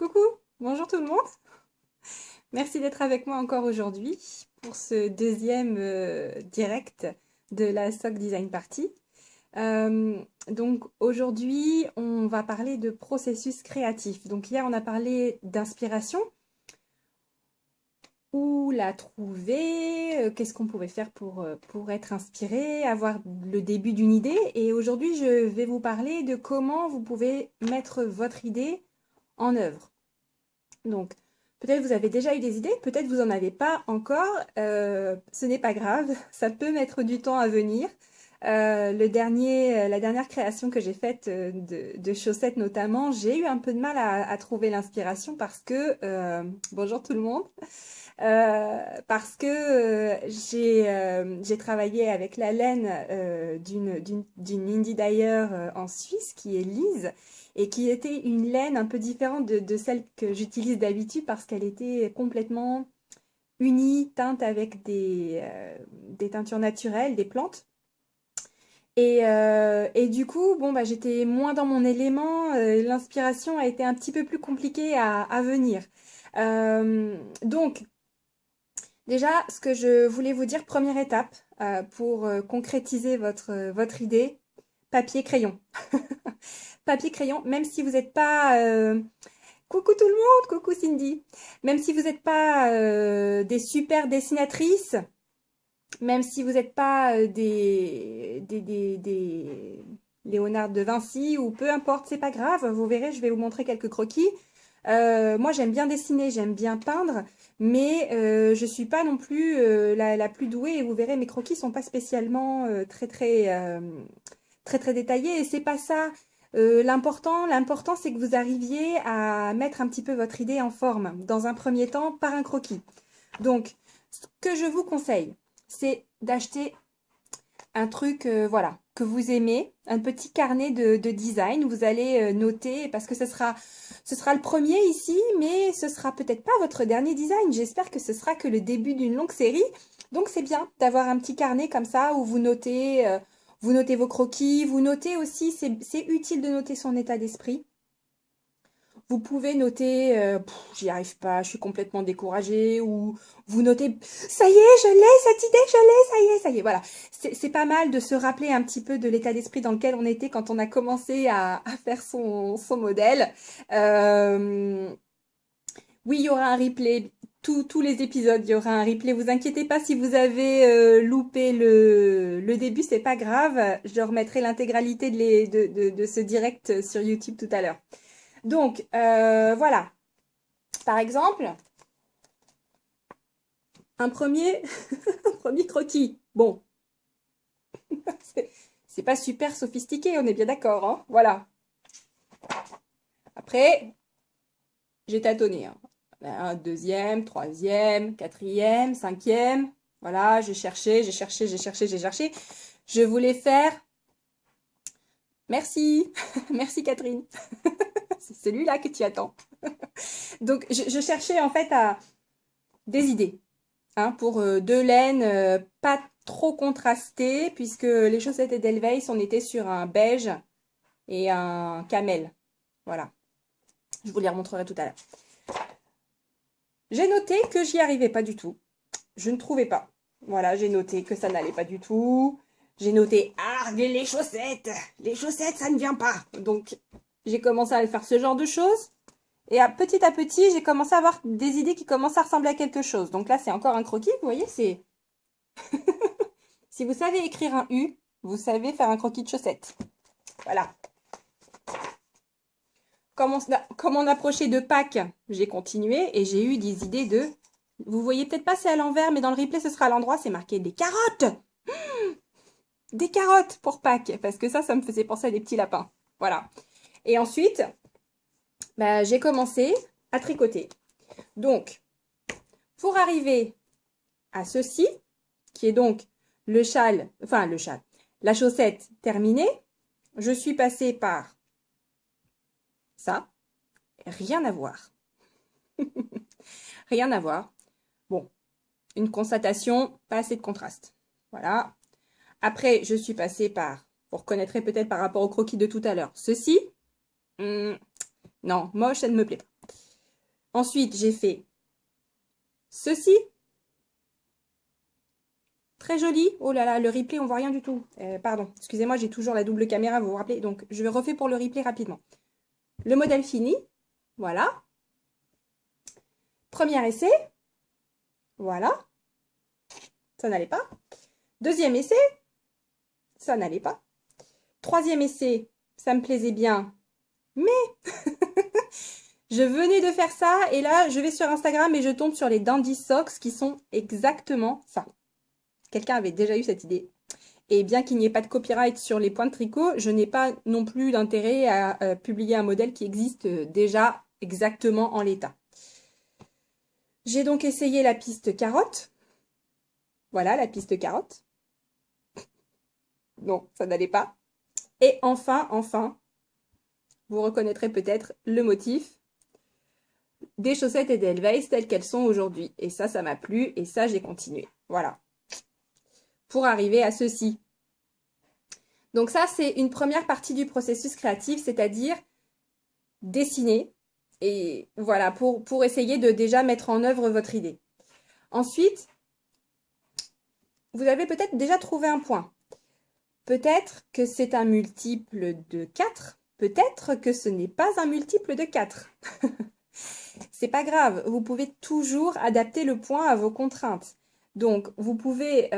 Coucou, bonjour tout le monde. Merci d'être avec moi encore aujourd'hui pour ce deuxième direct de la SOC Design Party. Euh, donc aujourd'hui, on va parler de processus créatif. Donc hier, on a parlé d'inspiration. Où la trouver, qu'est-ce qu'on pouvait faire pour être inspiré, avoir le début d'une idée. Et aujourd'hui, je vais vous parler de comment vous pouvez mettre votre idée en œuvre. Donc, peut-être vous avez déjà eu des idées, peut-être vous n'en avez pas encore. Ce n'est pas grave, ça peut mettre du temps à venir. La dernière création que j'ai faite de chaussettes notamment, j'ai eu un peu de mal à trouver l'inspiration parce que, bonjour tout le monde, parce que j'ai travaillé avec la laine d'une indie dyer en Suisse qui est lise et qui était une laine un peu différente de celle que j'utilise d'habitude parce qu'elle était complètement unie, teinte avec des teintures naturelles, des plantes. Et du coup, bon, bah, j'étais moins dans mon élément, l'inspiration a été un petit peu plus compliquée à venir. Donc, déjà, ce que je voulais vous dire, première étape pour concrétiser votre idée, papier, crayon. Papier, crayon, même si vous n'êtes pas... Coucou tout le monde, coucou Cindy. Même si vous n'êtes pas des super dessinatrices, même si vous n'êtes pas des Léonard de Vinci ou peu importe, c'est pas grave, vous verrez, je vais vous montrer quelques croquis. Moi, j'aime bien dessiner, j'aime bien peindre, mais je suis pas non plus la plus douée et vous verrez, mes croquis sont pas spécialement très détaillés et c'est pas ça. L'important, c'est que vous arriviez à mettre un petit peu votre idée en forme, dans un premier temps, par un croquis. Donc, ce que je vous conseille, c'est d'acheter un truc, voilà, que vous aimez, un petit carnet de design. Vous allez noter, parce que ce sera le premier ici, mais ce sera peut-être pas votre dernier design. J'espère que ce sera que le début d'une longue série. Donc c'est bien d'avoir un petit carnet comme ça où vous notez vos croquis, vous notez aussi, c'est utile de noter son état d'esprit. Vous pouvez noter, j'y arrive pas, je suis complètement découragée, ou vous notez, ça y est, je l'ai, cette idée, je l'ai, ça y est, voilà. C'est pas mal de se rappeler un petit peu de l'état d'esprit dans lequel on était quand on a commencé à faire son modèle. Euh, oui, il y aura un replay, tous les épisodes, il y aura un replay. Vous inquiétez pas si vous avez loupé le début, c'est pas grave. Je remettrai l'intégralité de ce direct sur YouTube tout à l'heure. Donc, voilà. Par exemple, un premier, un premier croquis. Bon, c'est pas super sophistiqué, on est bien d'accord, hein. Voilà. Après, j'ai tâtonné, hein. Un deuxième, troisième, quatrième, cinquième. Voilà, j'ai cherché, j'ai cherché, j'ai cherché, j'ai cherché. Je voulais faire... Merci, merci Catherine. C'est celui-là que tu attends. Donc, je cherchais en fait des idées. Hein, pour deux laines pas trop contrastées, puisque les chaussettes Edelweiss, on était sur un beige et un camel. Voilà, je vous les remontrerai tout à l'heure. J'ai noté que j'y arrivais pas du tout. Je ne trouvais pas. Voilà, j'ai noté que ça n'allait pas du tout. J'ai noté, ah, les chaussettes, ça ne vient pas. Donc, j'ai commencé à faire ce genre de choses. Et petit à petit, j'ai commencé à avoir des idées qui commencent à ressembler à quelque chose. Donc là, c'est encore un croquis, vous voyez, c'est... Si vous savez écrire un U, vous savez faire un croquis de chaussette. Voilà. Comme on approchait de Pâques, j'ai continué et j'ai eu des idées de... Vous voyez peut-être pas, c'est à l'envers, mais dans le replay, ce sera à l'endroit, c'est marqué des carottes. Des carottes pour Pâques, parce que ça me faisait penser à des petits lapins. Voilà. Et ensuite, bah, j'ai commencé à tricoter. Donc, pour arriver à ceci, qui est donc le châle, la chaussette terminée, je suis passée par ça, rien à voir. Rien à voir. Bon, une constatation, pas assez de contraste. Voilà. Après, je suis passée par, vous reconnaîtrez peut-être par rapport au croquis de tout à l'heure, ceci. Non, moche, ça ne me plaît pas. Ensuite, j'ai fait ceci. Très joli. Oh là là, le replay, on voit rien du tout. Pardon, excusez-moi, j'ai toujours la double caméra, vous vous rappelez. Donc, je refais pour le replay rapidement. Le modèle fini. Voilà. Premier essai. Voilà. Ça n'allait pas. Deuxième essai. Ça n'allait pas. Troisième essai. Ça me plaisait bien. Mais je venais de faire ça et là, je vais sur Instagram et je tombe sur les Dandy Socks qui sont exactement ça. Quelqu'un avait déjà eu cette idée. Et bien qu'il n'y ait pas de copyright sur les points de tricot, je n'ai pas non plus d'intérêt à publier un modèle qui existe déjà exactement en l'état. J'ai donc essayé la piste carotte. Voilà, la piste carotte. Non, ça n'allait pas. Et enfin, vous reconnaîtrez peut-être le motif des chaussettes Edelweiss telles qu'elles sont aujourd'hui. Et ça m'a plu et ça, j'ai continué. Voilà. Pour arriver à ceci. Donc ça, c'est une première partie du processus créatif, c'est-à-dire dessiner. Et voilà, pour essayer de déjà mettre en œuvre votre idée. Ensuite, vous avez peut-être déjà trouvé un point. Peut-être que c'est un multiple de 4. Peut-être que ce n'est pas un multiple de 4. C'est pas grave, vous pouvez toujours adapter le point à vos contraintes. Donc, vous pouvez,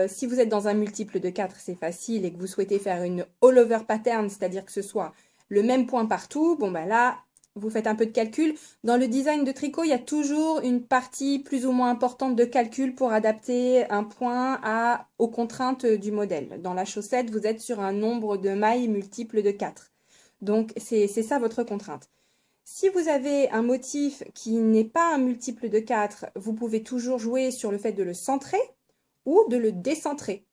si vous êtes dans un multiple de 4, c'est facile, et que vous souhaitez faire une all-over pattern, c'est-à-dire que ce soit le même point partout, bon ben là, vous faites un peu de calcul. Dans le design de tricot, il y a toujours une partie plus ou moins importante de calcul pour adapter un point aux contraintes du modèle. Dans la chaussette, vous êtes sur un nombre de mailles multiple de 4. Donc, c'est ça votre contrainte. Si vous avez un motif qui n'est pas un multiple de 4, vous pouvez toujours jouer sur le fait de le centrer ou de le décentrer.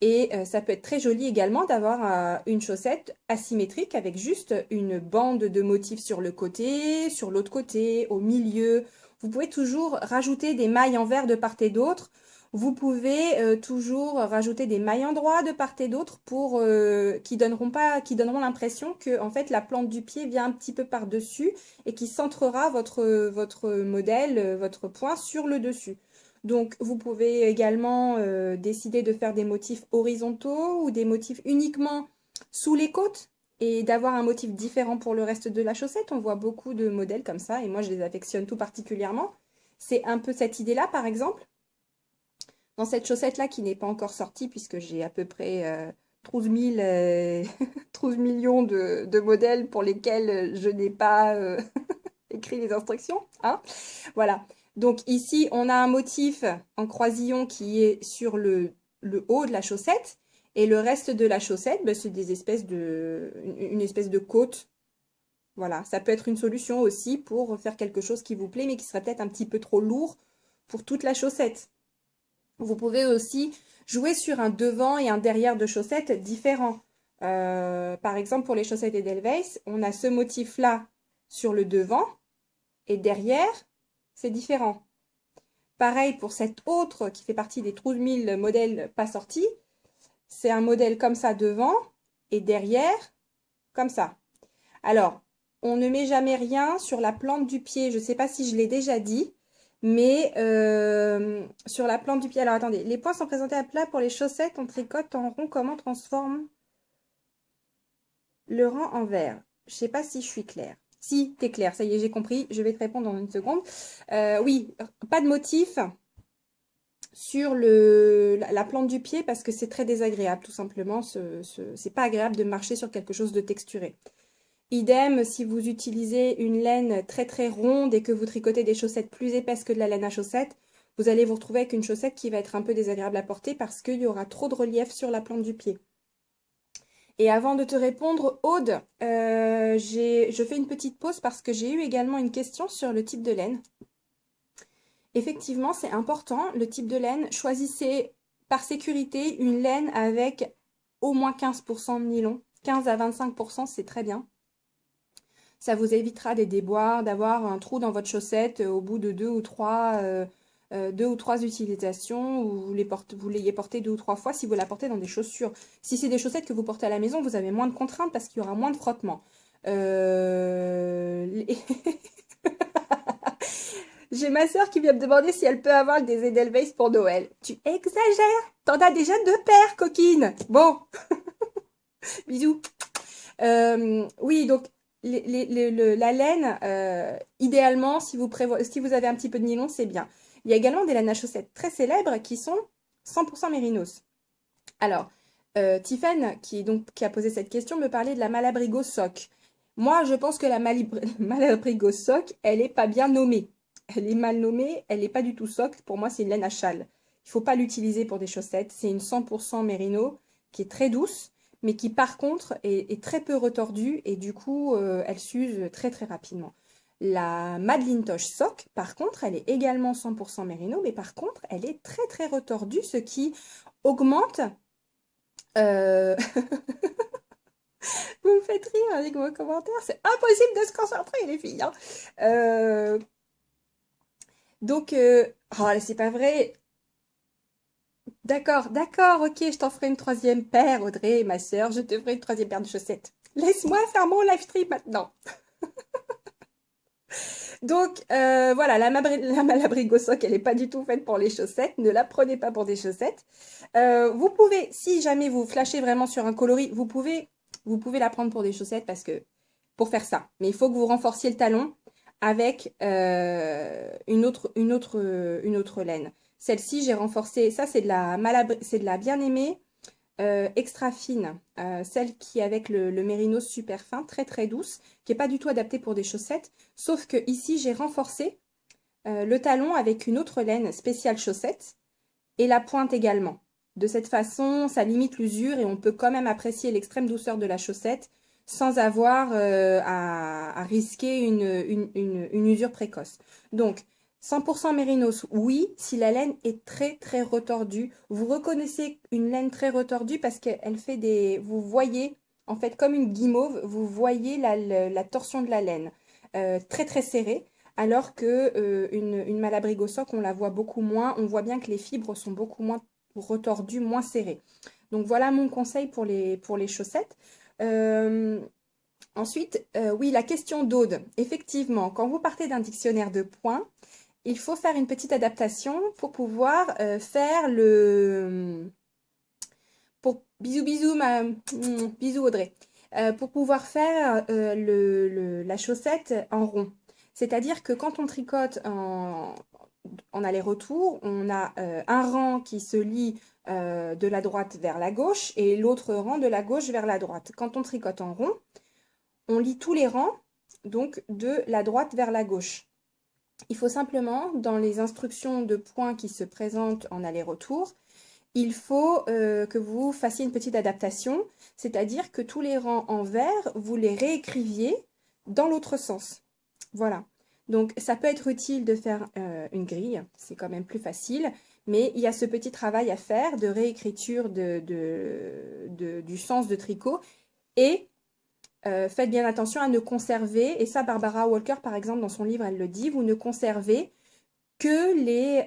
Et ça peut être très joli également d'avoir une chaussette asymétrique avec juste une bande de motifs sur le côté, sur l'autre côté, au milieu. Vous pouvez toujours rajouter des mailles en vert de part et d'autre. Vous pouvez toujours rajouter des mailles en droit de part et d'autre pour qui donneront l'impression que en fait la plante du pied vient un petit peu par-dessus et qui centrera votre modèle, votre point sur le dessus. Donc, vous pouvez également décider de faire des motifs horizontaux ou des motifs uniquement sous les côtes et d'avoir un motif différent pour le reste de la chaussette. On voit beaucoup de modèles comme ça et moi, je les affectionne tout particulièrement. C'est un peu cette idée-là, par exemple. Dans cette chaussette-là qui n'est pas encore sortie puisque j'ai à peu près 12 12 millions de modèles pour lesquels je n'ai pas écrit les instructions. Hein, voilà. Donc ici, on a un motif en croisillon qui est sur le haut de la chaussette. Et le reste de la chaussette, ben, c'est une espèce de côte. Voilà, ça peut être une solution aussi pour faire quelque chose qui vous plaît, mais qui serait peut-être un petit peu trop lourd pour toute la chaussette. Vous pouvez aussi jouer sur un devant et un derrière de chaussettes différents. Par exemple, pour les chaussettes Edelweiss, on a ce motif-là sur le devant et derrière, c'est différent. Pareil pour cette autre qui fait partie des 12 000 modèles pas sortis. C'est un modèle comme ça devant et derrière, comme ça. Alors, on ne met jamais rien sur la plante du pied. Je ne sais pas si je l'ai déjà dit, mais sur la plante du pied. Alors, attendez. Les points sont présentés à plat pour les chaussettes. On tricote en rond. Comment on transforme le rang en vert? Je ne sais pas si je suis claire. Si, t'es clair, ça y est, j'ai compris. Je vais te répondre dans une seconde. Oui, pas de motif sur la plante du pied parce que c'est très désagréable, tout simplement. C'est pas agréable de marcher sur quelque chose de texturé. Idem, si vous utilisez une laine très très ronde et que vous tricotez des chaussettes plus épaisses que de la laine à chaussettes, vous allez vous retrouver avec une chaussette qui va être un peu désagréable à porter parce qu'il y aura trop de relief sur la plante du pied. Et avant de te répondre, Aude, je fais une petite pause parce que j'ai eu également une question sur le type de laine. Effectivement, c'est important, le type de laine. Choisissez par sécurité une laine avec au moins 15% de nylon. 15 à 25%, c'est très bien. Ça vous évitera des déboires, d'avoir un trou dans votre chaussette au bout de deux ou trois utilisations où vous l'ayez porté 2 ou 3 fois si vous la portez dans des chaussures. Si c'est des chaussettes que vous portez à la maison, vous avez moins de contraintes parce qu'il y aura moins de frottement. J'ai ma sœur qui vient me demander si elle peut avoir des Edelweiss pour Noël. Tu exagères. T'en as déjà 2 paires, coquine. Bon, bisous. Oui, donc la laine, idéalement, si vous avez un petit peu de nylon, c'est bien. Il y a également des laines à chaussettes très célèbres qui sont 100% mérinos. Alors, Tiffen, qui a posé cette question, me parlait de la Malabrigo Sock. Moi, je pense que la Malabrigo Sock, elle est pas bien nommée. Elle est mal nommée, elle n'est pas du tout sock. Pour moi, c'est une laine à châle. Il faut pas l'utiliser pour des chaussettes. C'est une 100% mérino qui est très douce, mais qui par contre est très peu retordue et du coup, elle s'use très très rapidement. La Madelinetosh Sock, par contre, elle est également 100% mérino, mais par contre, elle est très très retordue, ce qui augmente euh, vous me faites rire avec vos commentaires, c'est impossible de se concentrer, les filles, hein. Euh, donc, oh, c'est pas vrai. D'accord, d'accord, ok, je t'en ferai une troisième paire, Audrey, ma sœur, je te ferai une troisième paire de chaussettes. Laisse-moi faire mon live stream maintenant. Donc, voilà, la Malabrigo Sock, elle n'est pas du tout faite pour les chaussettes. Ne la prenez pas pour des chaussettes. Vous pouvez, si jamais vous flashez vraiment sur un coloris, vous pouvez la prendre pour des chaussettes parce que pour faire ça. Mais il faut que vous renforciez le talon avec une autre laine. Celle-ci, j'ai renforcé. Ça, c'est de la bien-aimée extra fine. Celle qui est avec le mérinos super fin, très très douce, qui n'est pas du tout adaptée pour des chaussettes. Sauf que ici, j'ai renforcé le talon avec une autre laine spéciale chaussette et la pointe également. De cette façon, ça limite l'usure et on peut quand même apprécier l'extrême douceur de la chaussette sans avoir à risquer une usure précoce. Donc, 100% mérinos, oui, si la laine est très très retordue. Vous reconnaissez une laine très retordue parce qu'elle fait des... Vous voyez, en fait, comme une guimauve, vous voyez la torsion de la laine très très serrée. Alors que une Malabrigo Sock, on la voit beaucoup moins. On voit bien que les fibres sont beaucoup moins retordues, moins serrées. Donc voilà mon conseil pour les chaussettes. Euh, Ensuite, oui, la question d'Aude. Effectivement, quand vous partez d'un dictionnaire de points, il faut faire une petite adaptation pour pouvoir faire le... Bisous, bisous, bisous Audrey. Pour pouvoir faire la chaussette en rond. C'est-à-dire que quand on tricote en aller-retour, on a un rang qui se lie de la droite vers la gauche et l'autre rang de la gauche vers la droite. Quand on tricote en rond, on lit tous les rangs, donc de la droite vers la gauche. Il faut simplement, dans les instructions de points qui se présentent en aller-retour, il faut que vous fassiez une petite adaptation, c'est-à-dire que tous les rangs en vert, vous les réécriviez dans l'autre sens. Voilà. Donc, ça peut être utile de faire une grille, c'est quand même plus facile, mais il y a ce petit travail à faire de réécriture du sens de tricot et faites bien attention à ne conserver, et ça Barbara Walker par exemple dans son livre elle le dit, vous ne conservez que les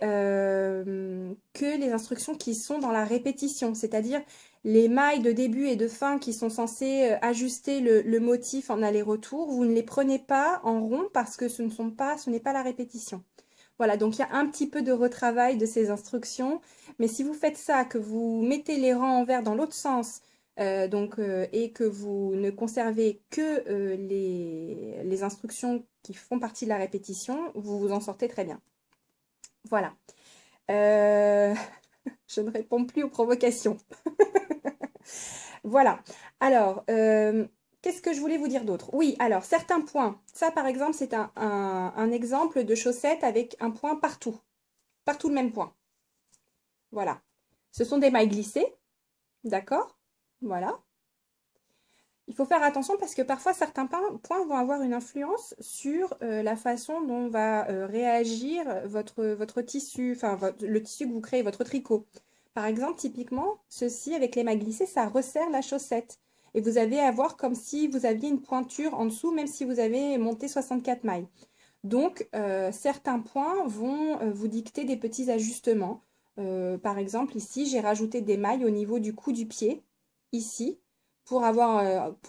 instructions qui sont dans la répétition, c'est-à-dire les mailles de début et de fin qui sont censées ajuster le motif en aller-retour, vous ne les prenez pas en rond parce que ce n'est pas la répétition. Voilà, donc il y a un petit peu de retravail de ces instructions, mais si vous faites ça, que vous mettez les rangs en vert dans l'autre sens, et que vous ne conservez que les instructions qui font partie de la répétition, vous vous en sortez très bien. Voilà. Euh, je ne réponds plus aux provocations. Voilà. Alors, qu'est-ce que je voulais vous dire d'autre? Oui, alors, certains points. Ça, par exemple, c'est un exemple de chaussette avec un point partout. Partout le même point. Voilà. Ce sont des mailles glissées. D'accord? Voilà. Il faut faire attention parce que parfois certains points vont avoir une influence sur la façon dont va réagir votre tissu, enfin le tissu que vous créez, votre tricot. Par exemple, typiquement, ceci avec les mailles glissées, ça resserre la chaussette. Et vous avez à voir comme si vous aviez une pointure en dessous, même si vous avez monté 64 mailles. Donc, certains points vont vous dicter des petits ajustements. Par exemple, ici, j'ai rajouté des mailles au niveau du cou du pied, ici, pour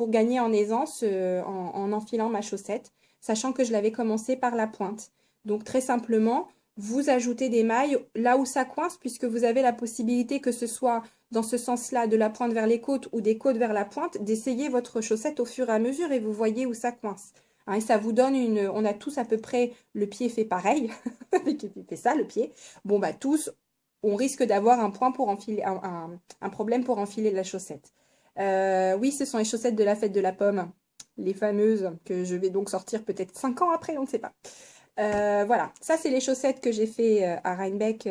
gagner en aisance en enfilant ma chaussette, sachant que je l'avais commencé par la pointe. Donc très simplement, vous ajoutez des mailles là où ça coince, puisque vous avez la possibilité que ce soit dans ce sens-là, de la pointe vers les côtes ou des côtes vers la pointe, d'essayer votre chaussette au fur et à mesure et vous voyez où ça coince. Hein, et ça vous donne une... On a tous à peu près le pied fait pareil, avec fait ça le pied. Bon bah tous, on risque d'avoir un point pour enfiler, un problème pour enfiler la chaussette. Oui, ce sont les chaussettes de la fête de la pomme, les fameuses que je vais donc sortir peut-être 5 ans après, on ne sait pas. Voilà, ça c'est les chaussettes que j'ai fait à Rhinebeck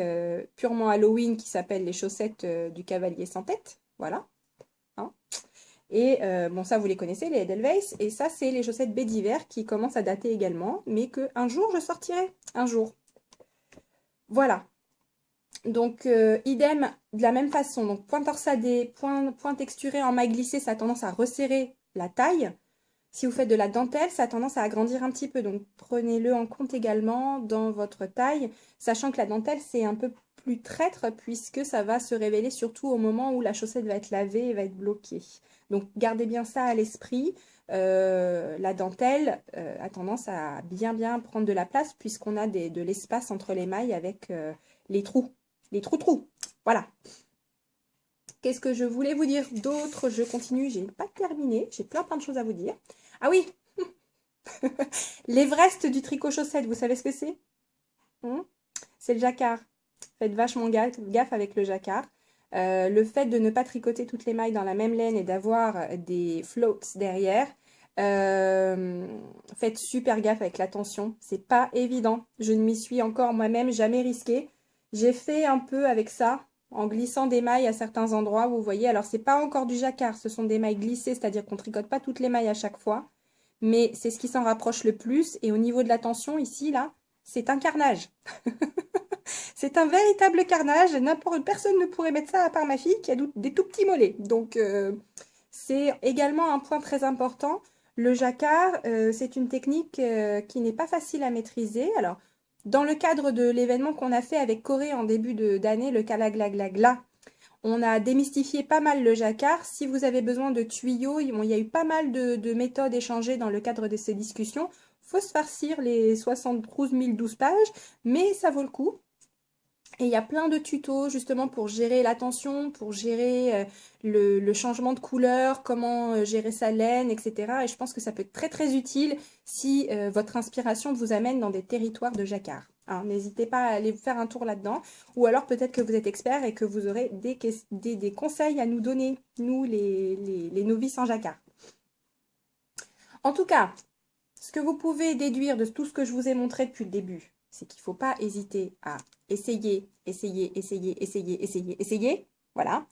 purement Halloween qui s'appellent les chaussettes du cavalier sans tête. Voilà. Hein. Et bon, ça vous les connaissez, les Edelweiss. Et ça c'est les chaussettes baie d'hiver qui commencent à dater également, mais que un jour je sortirai. Un jour. Voilà. Donc idem de la même façon. Donc point torsadé, point texturé en maille glissée, ça a tendance à resserrer la taille. Si vous faites de la dentelle, ça a tendance à agrandir un petit peu, donc prenez-le en compte également dans votre taille, sachant que la dentelle, c'est un peu plus traître puisque ça va se révéler surtout au moment où la chaussette va être lavée et va être bloquée. Donc gardez bien ça à l'esprit. La dentelle a tendance à bien prendre de la place puisqu'on a de l'espace entre les mailles avec les trous. Les trous. Voilà. Qu'est-ce que je voulais vous dire d'autre? Je continue, j'ai pas terminé, j'ai plein de choses à vous dire. Ah oui, l'Everest du tricot chaussette, vous savez ce que c'est? C'est le jacquard. Faites vachement gaffe avec le jacquard. Le fait de ne pas tricoter toutes les mailles dans la même laine et d'avoir des floats derrière, faites super gaffe avec la tension. C'est pas évident. Je ne m'y suis encore moi-même jamais risquée. J'ai fait un peu avec ça, en glissant des mailles à certains endroits, vous voyez. Alors, c'est pas encore du jacquard, ce sont des mailles glissées, c'est-à-dire qu'on tricote pas toutes les mailles à chaque fois. Mais c'est ce qui s'en rapproche le plus. Et au niveau de la tension, ici, là, c'est un carnage. C'est un véritable carnage. N'importe personne ne pourrait mettre ça à part ma fille qui a des tout petits mollets. Donc, c'est également un point très important. Le jacquard, c'est une technique qui n'est pas facile à maîtriser. Alors, dans le cadre de l'événement qu'on a fait avec Corée en début d'année, le Kalaglagla, on a démystifié pas mal le jacquard. Si vous avez besoin de tuyaux, il y a eu pas mal de méthodes échangées dans le cadre de ces discussions. Faut se farcir les 72 012 pages, mais ça vaut le coup. Et il y a plein de tutos justement pour gérer la tension, pour gérer le changement de couleur, comment gérer sa laine, etc. Et je pense que ça peut être très utile si votre inspiration vous amène dans des territoires de jacquard. Hein, n'hésitez pas à aller faire un tour là-dedans. Ou alors peut-être que vous êtes expert et que vous aurez des conseils à nous donner, nous les novices en jacquard. En tout cas, ce que vous pouvez déduire de tout ce que je vous ai montré depuis le début, c'est qu'il ne faut pas hésiter à essayer. Voilà.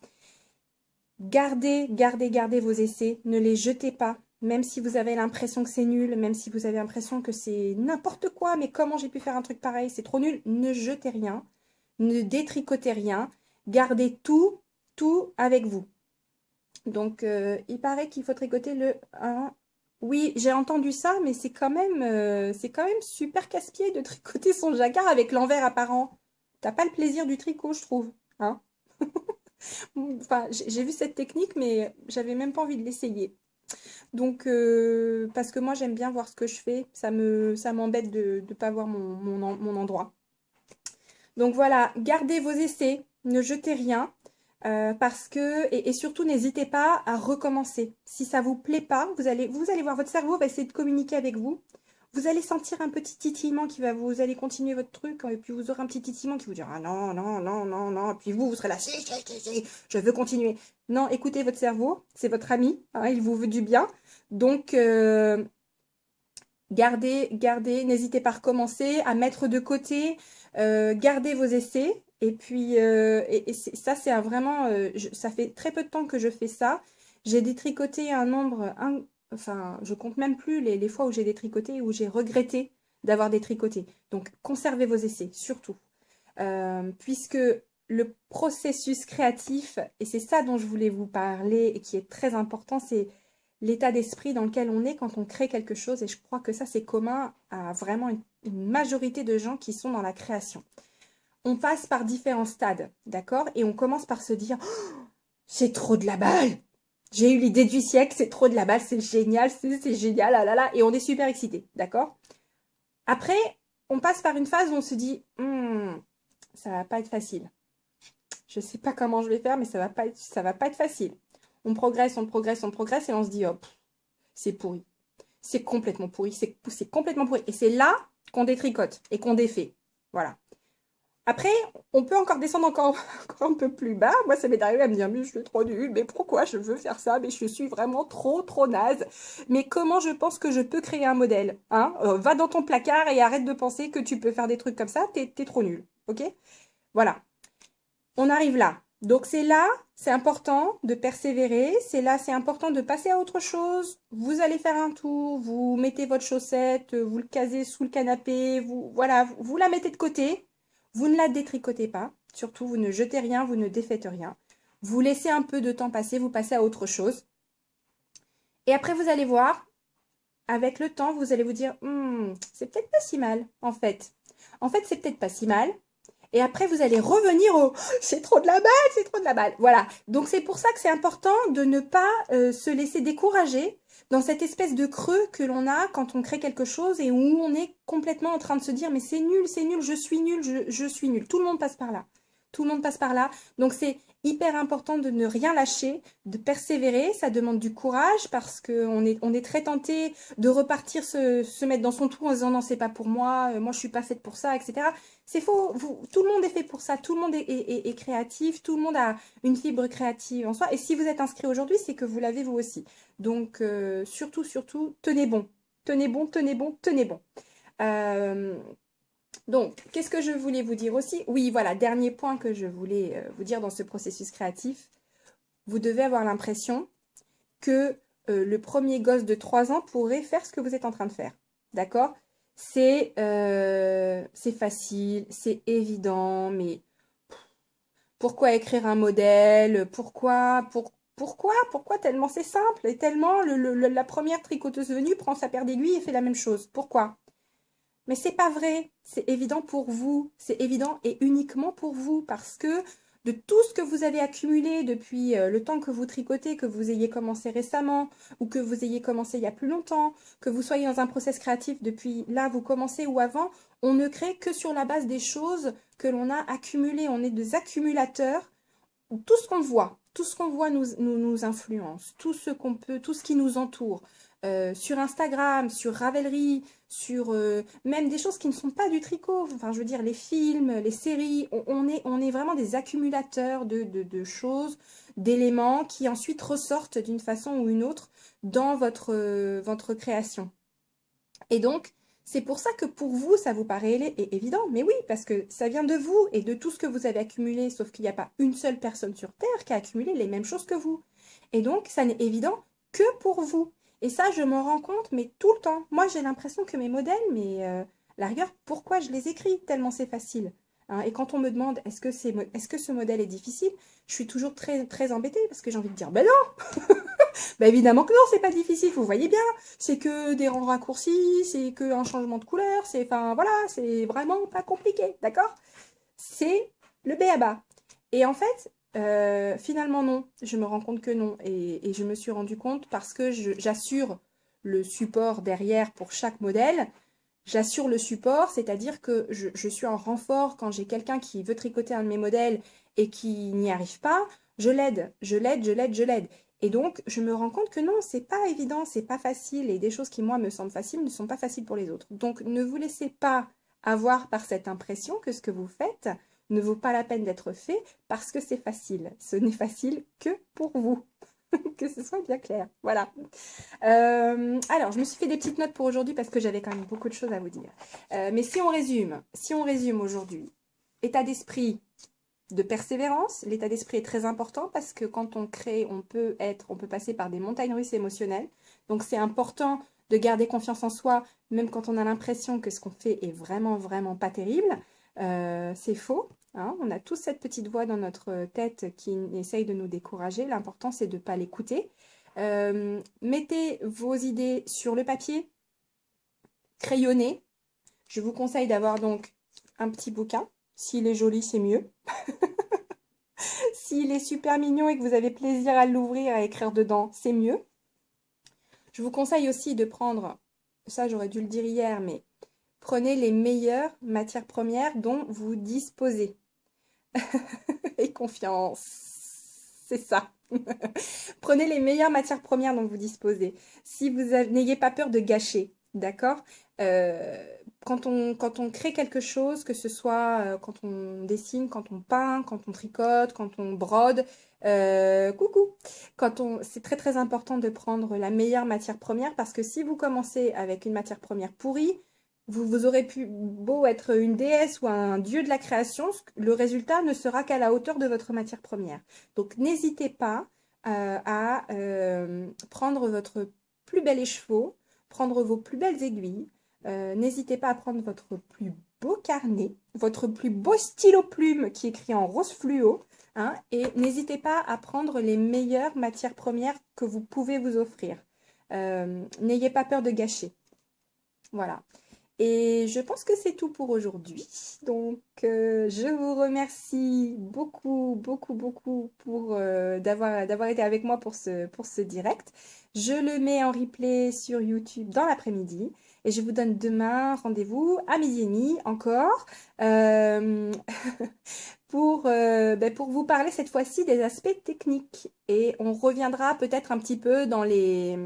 Gardez vos essais. Ne les jetez pas. Même si vous avez l'impression que c'est nul, même si vous avez l'impression que c'est n'importe quoi, mais comment j'ai pu faire un truc pareil, c'est trop nul, ne jetez rien. Ne détricotez rien. Gardez tout avec vous. Donc, il paraît qu'il faut tricoter le 1. Oui, j'ai entendu ça, mais c'est quand même super casse-pied de tricoter son jacquard avec l'envers apparent. T'as pas le plaisir du tricot, je trouve. Hein. Enfin, j'ai vu cette technique, mais j'avais même pas envie de l'essayer. Donc, parce que moi, j'aime bien voir ce que je fais. Ça m'embête de ne pas voir mon endroit. Donc voilà, gardez vos essais, ne jetez rien. Parce que, et surtout, n'hésitez pas à recommencer. Si ça vous plaît pas, vous allez voir, votre cerveau va essayer de communiquer avec vous. Vous allez sentir un petit titillement vous allez continuer votre truc, et puis vous aurez un petit titillement qui vous dira ah non, non, non, non, non. Et puis vous serez là, si, je veux continuer. Non, écoutez votre cerveau, c'est votre ami, hein, il vous veut du bien. Donc, gardez, n'hésitez pas à recommencer, à mettre de côté, gardez vos essais. Et puis, ça, c'est vraiment, ça fait très peu de temps que je fais ça. J'ai détricoté un nombre, enfin, je compte même plus les fois où j'ai détricoté et où j'ai regretté d'avoir détricoté. Donc, conservez vos essais, surtout. Puisque le processus créatif, et c'est ça dont je voulais vous parler et qui est très important, c'est l'état d'esprit dans lequel on est quand on crée quelque chose. Et je crois que ça, c'est commun à vraiment une majorité de gens qui sont dans la création. On passe par différents stades, d'accord? Et on commence par se dire oh, c'est trop de la balle! J'ai eu l'idée du siècle, c'est trop de la balle, c'est génial, c'est génial, ah là là, et on est super excité, d'accord? Après, on passe par une phase où on se dit, ça va pas être facile. Je sais pas comment je vais faire, mais ça va pas être facile. On progresse, on progresse, on progresse, et on se dit, hop, c'est pourri. C'est complètement pourri, c'est complètement pourri. Et c'est là qu'on détricote et qu'on défait. Voilà. Après, on peut encore descendre encore un peu plus bas. Moi, ça m'est arrivé à me dire, mais je suis trop nulle, mais pourquoi je veux faire ça? Mais je suis vraiment trop naze. Mais comment je pense que je peux créer un modèle, hein? Va dans ton placard et arrête de penser que tu peux faire des trucs comme ça, t'es trop nul. Ok? Voilà. On arrive là. Donc c'est là, c'est important de persévérer. C'est là, c'est important de passer à autre chose. Vous allez faire un tour, vous mettez votre chaussette, vous le casez sous le canapé, voilà, vous la mettez de côté. Vous ne la détricotez pas. Surtout, vous ne jetez rien, vous ne défaites rien. Vous laissez un peu de temps passer, vous passez à autre chose. Et après, vous allez voir, avec le temps, vous allez vous dire, c'est peut-être pas si mal, en fait. En fait, c'est peut-être pas si mal. Et après, vous allez revenir au c'est trop de la balle, c'est trop de la balle. Voilà. Donc, c'est pour ça que c'est important de ne pas se laisser décourager dans cette espèce de creux que l'on a quand on crée quelque chose et où on est complètement en train de se dire mais c'est nul, je suis nul, je suis nul. Tout le monde passe par là. Tout le monde passe par là. Donc, c'est hyper important de ne rien lâcher, de persévérer. Ça demande du courage parce qu'on est très tenté de repartir se mettre dans son trou en se disant non, c'est pas pour moi, moi je suis pas faite pour ça, etc. C'est faux, tout le monde est fait pour ça, tout le monde est créatif, tout le monde a une fibre créative en soi. Et si vous êtes inscrit aujourd'hui, c'est que vous l'avez vous aussi. Donc surtout, tenez bon. Tenez bon, tenez bon, tenez bon. Donc, qu'est-ce que je voulais vous dire aussi? Oui, voilà, dernier point que je voulais vous dire dans ce processus créatif. Vous devez avoir l'impression que le premier gosse de 3 ans pourrait faire ce que vous êtes en train de faire. D'accord? C'est facile, c'est évident, mais pourquoi écrire un modèle? Pourquoi tellement c'est simple? Et tellement la première tricoteuse venue prend sa paire d'aiguilles et fait la même chose. Pourquoi? Mais c'est pas vrai, c'est évident pour vous, c'est évident et uniquement pour vous parce que de tout ce que vous avez accumulé depuis le temps que vous tricotez, que vous ayez commencé récemment ou que vous ayez commencé il y a plus longtemps, que vous soyez dans un process créatif depuis là, vous commencez ou avant, on ne crée que sur la base des choses que l'on a accumulées. On est des accumulateurs. Tout ce qu'on voit nous influence, tout ce qu'on peut, tout ce qui nous entoure. Sur Instagram, sur Ravelry, sur même des choses qui ne sont pas du tricot. Enfin, je veux dire, les films, les séries, on est vraiment des accumulateurs de choses, d'éléments qui ensuite ressortent d'une façon ou une autre dans votre création. Et donc, c'est pour ça que pour vous, ça vous paraît évident. Mais oui, parce que ça vient de vous et de tout ce que vous avez accumulé, sauf qu'il n'y a pas une seule personne sur Terre qui a accumulé les mêmes choses que vous. Et donc, ça n'est évident que pour vous. Et ça, je m'en rends compte, mais tout le temps. Moi, j'ai l'impression que mes modèles, mais la rigueur, pourquoi je les écris tellement c'est facile. Hein, et quand on me demande est-ce que ce modèle est difficile, je suis toujours très embêtée parce que j'ai envie de dire ben non. Bah évidemment que non, c'est pas difficile, vous voyez bien. C'est que des rangs raccourcis, c'est que un changement de couleur, enfin voilà, c'est vraiment pas compliqué, d'accord? C'est le b.a.-ba. Et en fait, finalement non, je me rends compte que non. Et je me suis rendu compte parce que j'assure le support derrière pour chaque modèle. J'assure le support, c'est-à-dire que je suis en renfort quand j'ai quelqu'un qui veut tricoter un de mes modèles et qui n'y arrive pas. Je l'aide, je l'aide, je l'aide, je l'aide. Et donc, je me rends compte que non, c'est pas évident, c'est pas facile. Et des choses qui, moi, me semblent faciles ne sont pas faciles pour les autres. Donc, ne vous laissez pas avoir par cette impression que ce que vous faites ne vaut pas la peine d'être fait parce que c'est facile. Ce n'est facile que pour vous. Que ce soit bien clair. Voilà. Alors, je me suis fait des petites notes pour aujourd'hui parce que j'avais quand même beaucoup de choses à vous dire. Mais si on résume aujourd'hui, état d'esprit de persévérance. L'état d'esprit est très important parce que quand on crée, on peut passer par des montagnes russes émotionnelles. Donc, c'est important de garder confiance en soi, même quand on a l'impression que ce qu'on fait est vraiment pas terrible. C'est faux. Hein, on a tous cette petite voix dans notre tête qui essaye de nous décourager. L'important, c'est de ne pas l'écouter. Mettez vos idées sur le papier, crayonnez. Je vous conseille d'avoir donc un petit bouquin. S'il est joli, c'est mieux. S'il est super mignon et que vous avez plaisir à l'ouvrir, à écrire dedans, c'est mieux. Je vous conseille aussi de prendre, ça j'aurais dû le dire hier, mais Prenez les meilleures matières premières dont vous disposez. Et confiance, c'est ça. Prenez les meilleures matières premières dont vous disposez. Si vous n'ayez pas peur de gâcher, d'accord? Euh, quand on crée quelque chose, que ce soit quand on dessine, quand on peint, quand on tricote, quand on brode, coucou, c'est très très important de prendre la meilleure matière première parce que si vous commencez avec une matière première pourrie, vous aurez pu beau être une déesse ou un dieu de la création, le résultat ne sera qu'à la hauteur de votre matière première. Donc n'hésitez pas à prendre votre plus bel écheveau, prendre vos plus belles aiguilles. N'hésitez pas à prendre votre plus beau carnet, votre plus beau stylo plume qui est écrit en rose fluo, hein, et n'hésitez pas à prendre les meilleures matières premières que vous pouvez vous offrir. N'ayez pas peur de gâcher. Voilà. Et je pense que c'est tout pour aujourd'hui. Donc, je vous remercie beaucoup, beaucoup, beaucoup pour d'avoir été avec moi pour ce direct. Je le mets en replay sur YouTube dans l'après-midi. Et je vous donne demain rendez-vous à 12h30 encore pour vous parler cette fois-ci des aspects techniques. Et on reviendra peut-être un petit peu dans les...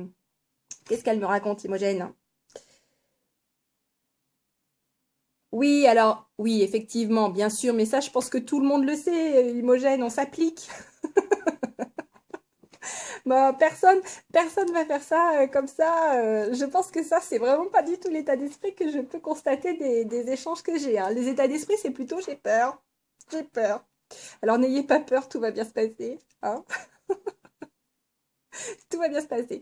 Qu'est-ce qu'elle me raconte, Imogène? Oui, alors, oui, effectivement, bien sûr, mais ça, je pense que tout le monde le sait, Imogène, on s'applique. Bon, personne va faire ça comme ça. Je pense que ça, c'est vraiment pas du tout l'état d'esprit que je peux constater des échanges que j'ai, hein. Les états d'esprit, c'est plutôt j'ai peur, j'ai peur. Alors, n'ayez pas peur, tout va bien se passer, hein. Tout va bien se passer.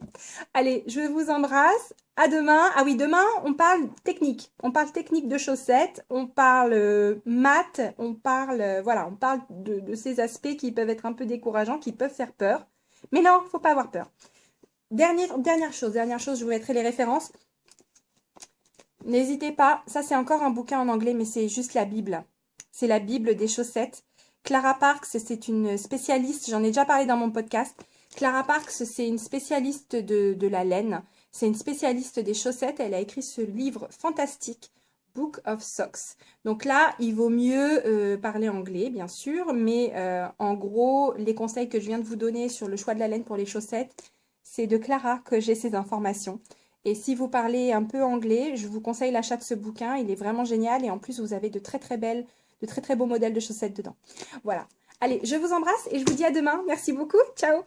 Allez, je vous embrasse. À demain. Ah oui, demain, on parle technique. On parle technique de chaussettes. On parle maths. On parle, voilà, on parle de ces aspects qui peuvent être un peu décourageants, qui peuvent faire peur. Mais non, faut pas avoir peur. Dernière chose, je vous mettrai les références. N'hésitez pas. Ça, c'est encore un bouquin en anglais, mais c'est juste la Bible. C'est la Bible des chaussettes. Clara Parks, c'est une spécialiste. J'en ai déjà parlé dans mon podcast. Clara Parks, c'est une spécialiste de la laine. C'est une spécialiste des chaussettes. Elle a écrit ce livre fantastique, Book of Socks. Donc là, il vaut mieux parler anglais, bien sûr. Mais en gros, les conseils que je viens de vous donner sur le choix de la laine pour les chaussettes, c'est de Clara que j'ai ces informations. Et si vous parlez un peu anglais, je vous conseille l'achat de ce bouquin. Il est vraiment génial. Et en plus, vous avez de très très beaux modèles de chaussettes dedans. Voilà. Allez, je vous embrasse et je vous dis à demain. Merci beaucoup. Ciao.